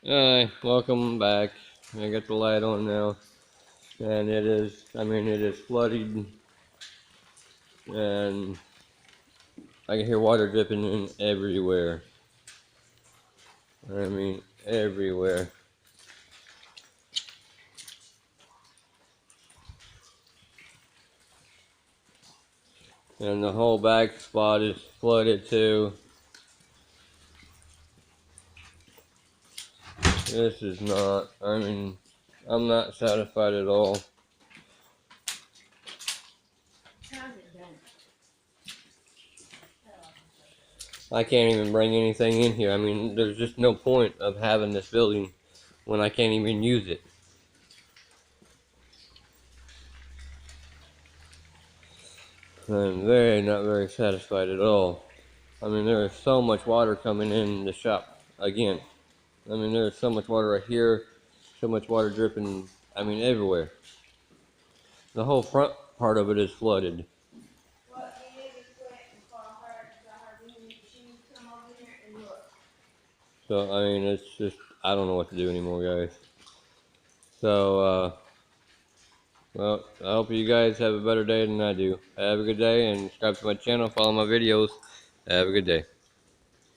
Hi, welcome back. I got the light on now, and it is flooded, and I can hear water dripping in everywhere. Everywhere. And the whole back spot is flooded too. This is not, I'm not satisfied at all. I can't even bring anything in here. There's just no point of having this building when I can't even use it. I'm not very satisfied at all. There is so much water coming in the shop again. There's so much water right here, so much water dripping, everywhere. The whole front part of it is flooded. So, it's just, I don't know what to do anymore, guys. So, well, I hope you guys have a better day than I do. Have a good day, and subscribe to my channel, follow my videos. Have a good day.